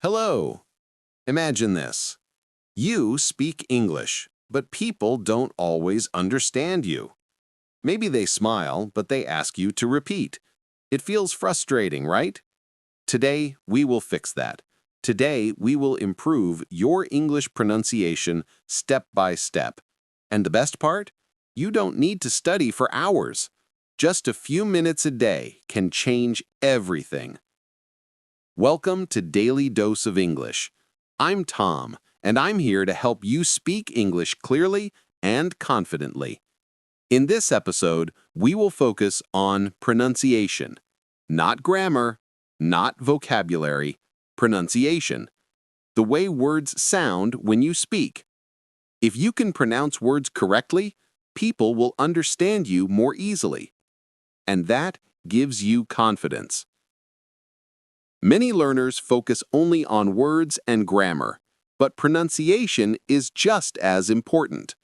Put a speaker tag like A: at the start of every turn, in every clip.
A: Hello. Imagine this. You speak English, but people don't always understand you. Maybe they smile, but they ask you to repeat. It feels frustrating, right? Today, we will fix that. Today, we will improve your English pronunciation step by step. And the best part? You don't need to study for hours. Just a few minutes a day can change everything. Welcome to Daily Dose of English. I'm Tom, and I'm here to help you speak English clearly and confidently. In this episode, we will focus on pronunciation. Not grammar, not vocabulary, pronunciation. The way words sound when you speak. If you can pronounce words correctly, people will understand you more easily. And that gives you confidence. Many learners focus only on words and grammar, but pronunciation is just as important.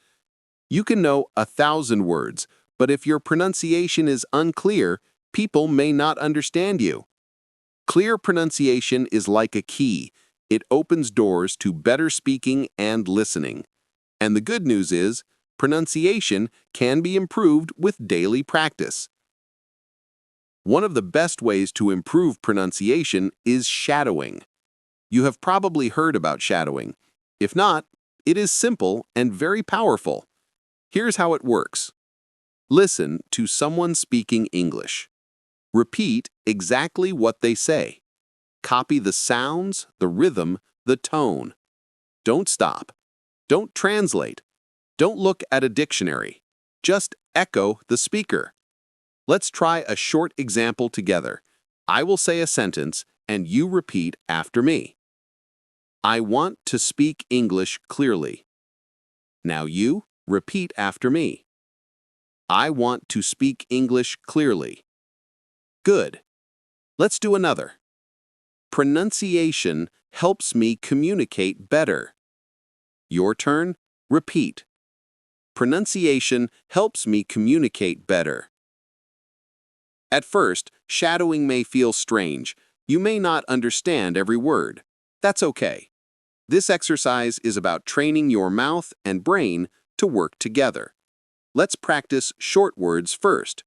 A: You can know 1,000 words, but if your pronunciation is unclear, people may not understand you. Clear pronunciation is like a key. It opens doors to better speaking and listening. And the good news is, pronunciation can be improved with daily practice. One of the best ways to improve pronunciation is shadowing. You have probably heard about shadowing. If not, it is simple and very powerful. Here's how it works. Listen to someone speaking English. Repeat exactly what they say. Copy the sounds, the rhythm, the tone. Don't stop. Don't translate. Don't look at a dictionary. Just echo the speaker. Let's try a short example together. I will say a sentence, and you repeat after me. I want to speak English clearly. Now you repeat after me. I want to speak English clearly. Good. Let's do another. Pronunciation helps me communicate better. Your turn. Repeat. Pronunciation helps me communicate better. At first, shadowing may feel strange. You may not understand every word. That's okay. This exercise is about training your mouth and brain to work together. Let's practice short words first.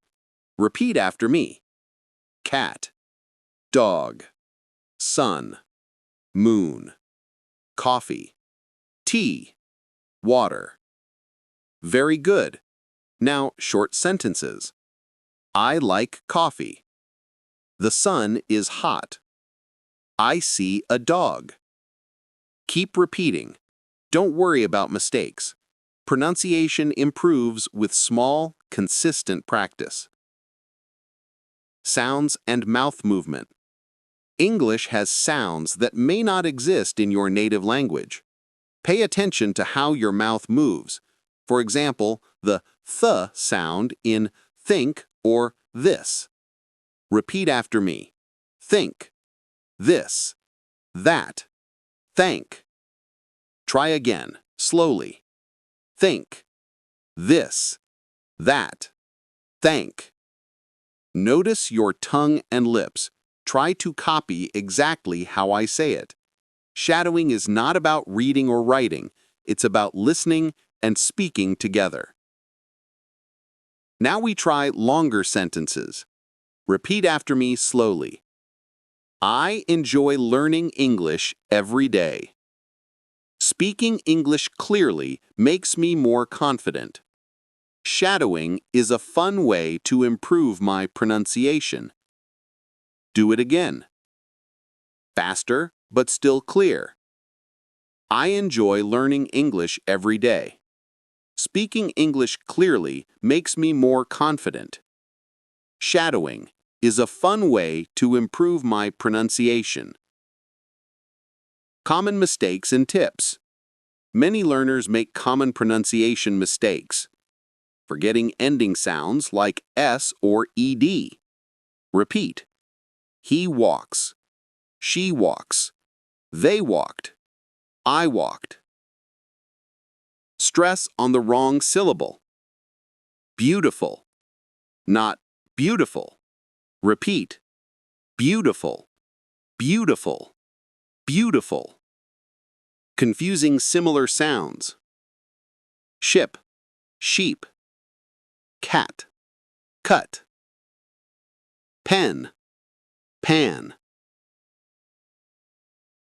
A: Repeat after me. Cat, dog, sun, moon, coffee, tea, water. Very good. Now, short sentences. I like coffee. The sun is hot. I see a dog. Keep repeating. Don't worry about mistakes. Pronunciation improves with small, consistent practice. Sounds and mouth movement. English has sounds that may not exist in your native language. Pay attention to how your mouth moves. For example, the th sound in think or this. Repeat after me. Think, this, that, thank. Try again, slowly. Think, this, that, thank. Notice your tongue and lips. Try to copy exactly how I say it. Shadowing is not about reading or writing. It's about listening and speaking together. Now we try longer sentences. Repeat after me slowly. I enjoy learning English every day. Speaking English clearly makes me more confident. Shadowing is a fun way to improve my pronunciation. Do it again. Faster, but still clear. I enjoy learning English every day. Speaking English clearly makes me more confident. Shadowing is a fun way to improve my pronunciation. Common mistakes and tips. Many learners make common pronunciation mistakes. Forgetting ending sounds like S or ED. Repeat. He walks. She walks. They walked. I walked. Stress on the wrong syllable. Beautiful, not beautiful. Repeat. Beautiful, beautiful,
B: beautiful. Confusing similar sounds. Ship, sheep. Cat, cut. Pen, pan.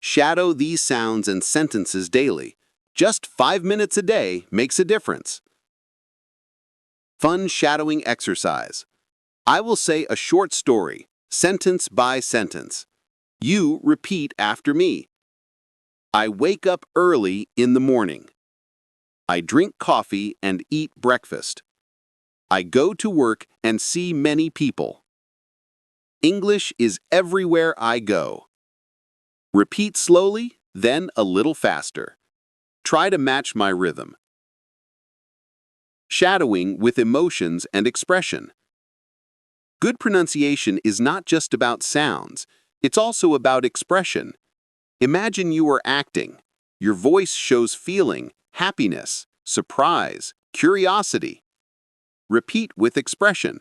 B: Shadow these sounds and sentences daily. Just 5 minutes a day makes a difference. Fun shadowing exercise. I will say a short story, sentence by sentence. You repeat after me. I wake up early in the morning. I drink coffee and eat breakfast. I go to work and see many people. English is everywhere I go. Repeat slowly, then a little faster. Try to match my rhythm. Shadowing with emotions and expression. Good pronunciation is not just about sounds, it's also about expression. Imagine you are acting. Your voice shows feeling, happiness, surprise, curiosity. Repeat with expression.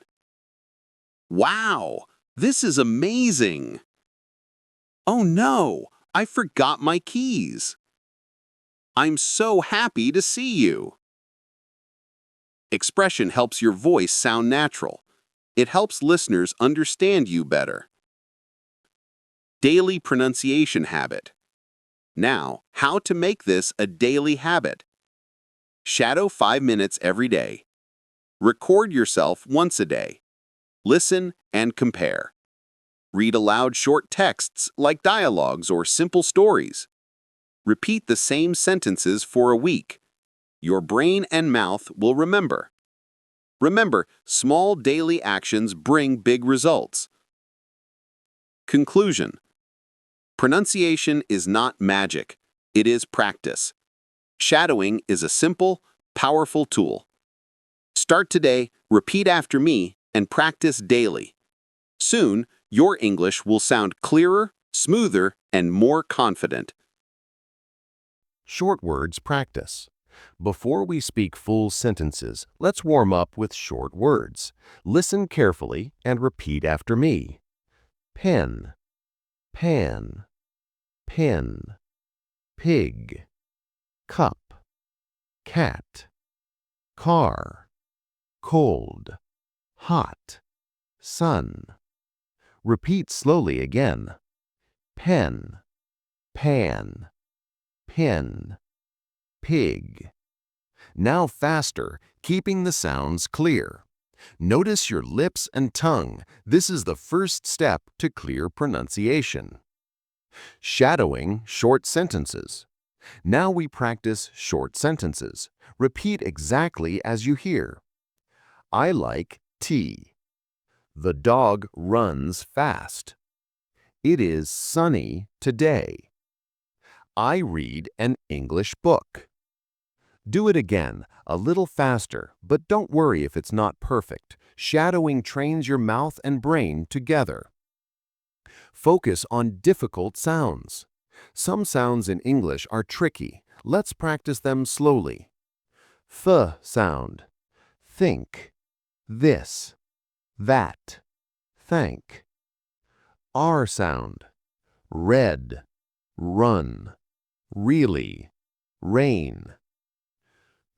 B: Wow, this is amazing. Oh no, I forgot my keys. I'm so happy to see you. Expression helps your voice sound natural. It helps listeners understand you better. Daily pronunciation habit. Now, how to make this a daily habit. Shadow 5 minutes every day. Record yourself once a day. Listen and compare. Read aloud short texts like dialogues or simple stories. Repeat the same sentences for a week. Your brain and mouth will remember. Remember, small daily actions bring big results. Conclusion. Pronunciation is not magic. It is practice. Shadowing is a simple, powerful tool. Start today, repeat after me, and practice daily. Soon, your English will sound clearer, smoother, and more confident.
C: Short words practice. Before we speak full sentences, let's warm up with short words. Listen carefully and repeat after me. Pen, pan, pin, pig, cup, cat, car, cold, hot, sun. Repeat slowly again. Pen, pan, pin, pig. Now faster, keeping the sounds clear. Notice your lips and tongue. This is the first step to clear pronunciation. Shadowing short sentences. Now we practice short sentences. Repeat exactly as you hear. I like tea. The dog runs fast. It is sunny today. I read an English book. Do it again, a little faster, but don't worry if it's not perfect. Shadowing trains your mouth and brain together. Focus on difficult sounds. Some sounds in English are tricky. Let's practice them slowly. Th sound. Think. This. That. Thank. R sound. Red. Run. Really. Rain.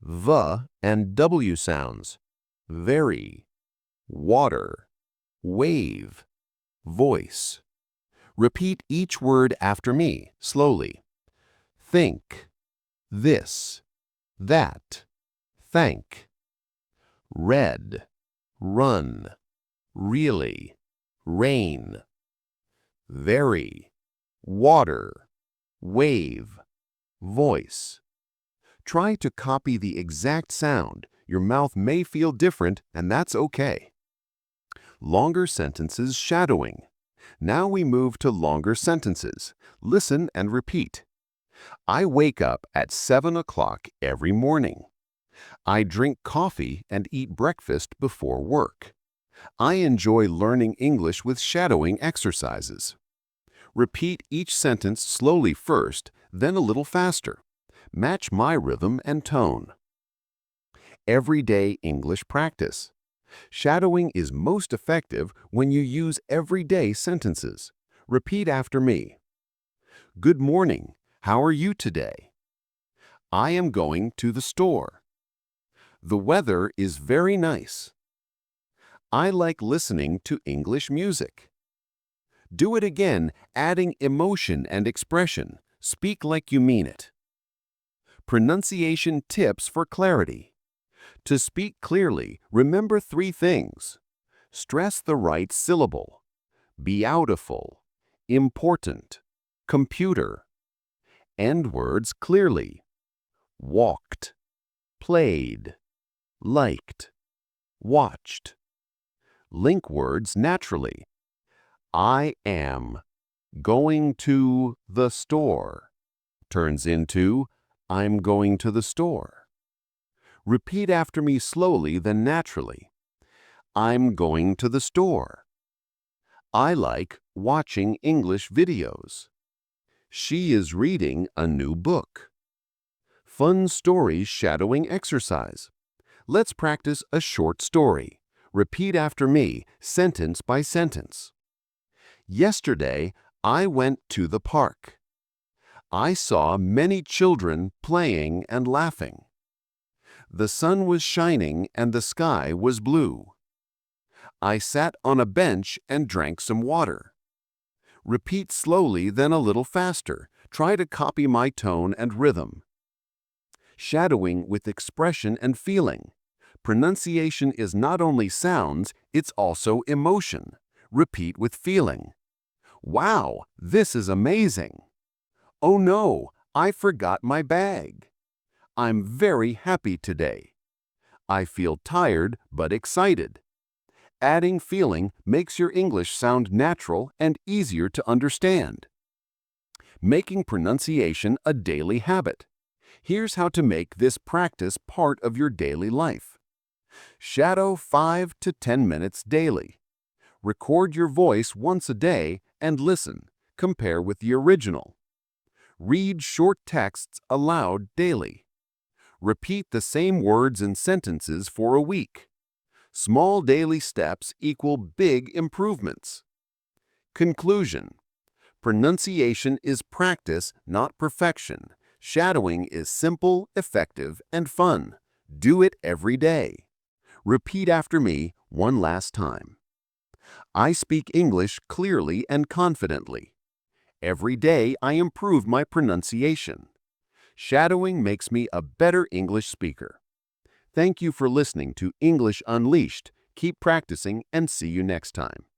C: V and W sounds. Very. Water. Wave. Voice. Repeat each word after me, slowly. Think. This. That. Thank. Red. Run. Really. Rain. Very. Water. Wave. Voice. Try to copy the exact sound. Your mouth may feel different, and that's okay. Longer sentences shadowing. Now we move to longer sentences. Listen and repeat. I wake up at 7 o'clock every morning. I drink coffee and eat breakfast before work. I enjoy learning English with shadowing exercises. Repeat each sentence slowly first, then a little faster. Match my rhythm and tone. Everyday English practice. Shadowing is most effective when you use everyday sentences. Repeat after me. Good morning. How are you today? I am going to the store. The weather is very nice. I like listening to English music. Do it again, adding emotion and expression. Speak like you mean it. Pronunciation tips for clarity. To speak clearly, remember 3 things. Stress the right syllable. Beautiful, important, computer. End words clearly. Walked, played, liked, watched. Link words naturally. I am going to the store turns into I'm going to the store. Repeat after me slowly, then naturally. I'm going to the store. I like watching English videos. She is reading a new book. Fun stories shadowing exercise. Let's practice a short story. Repeat after me, sentence by sentence. Yesterday, I went to the park. I saw many children playing and laughing. The sun was shining and the sky was blue. I sat on a bench and drank some water. Repeat slowly, then a little faster. Try to copy my tone and rhythm. Shadowing with expression and feeling. Pronunciation is not only sounds, it's also emotion. Repeat with feeling. Wow, this is amazing. Oh no, I forgot my bag. I'm very happy today. I feel tired but excited. Adding feeling makes your English sound natural and easier to understand. Making pronunciation a daily habit. Here's how to make this practice part of your daily life. Shadow 5 to 10 minutes daily. Record your voice once a day and listen. Compare with the original. Read short texts aloud daily. Repeat the same words and sentences for a week. Small daily steps equal big improvements. Conclusion. Pronunciation is practice, not perfection. Shadowing is simple, effective, and fun. Do it every day. Repeat after me one last time. I speak English clearly and confidently. Every day I improve my pronunciation. Shadowing makes me a better English speaker. Thank you for listening to English Unleashed. Keep practicing and see you next time.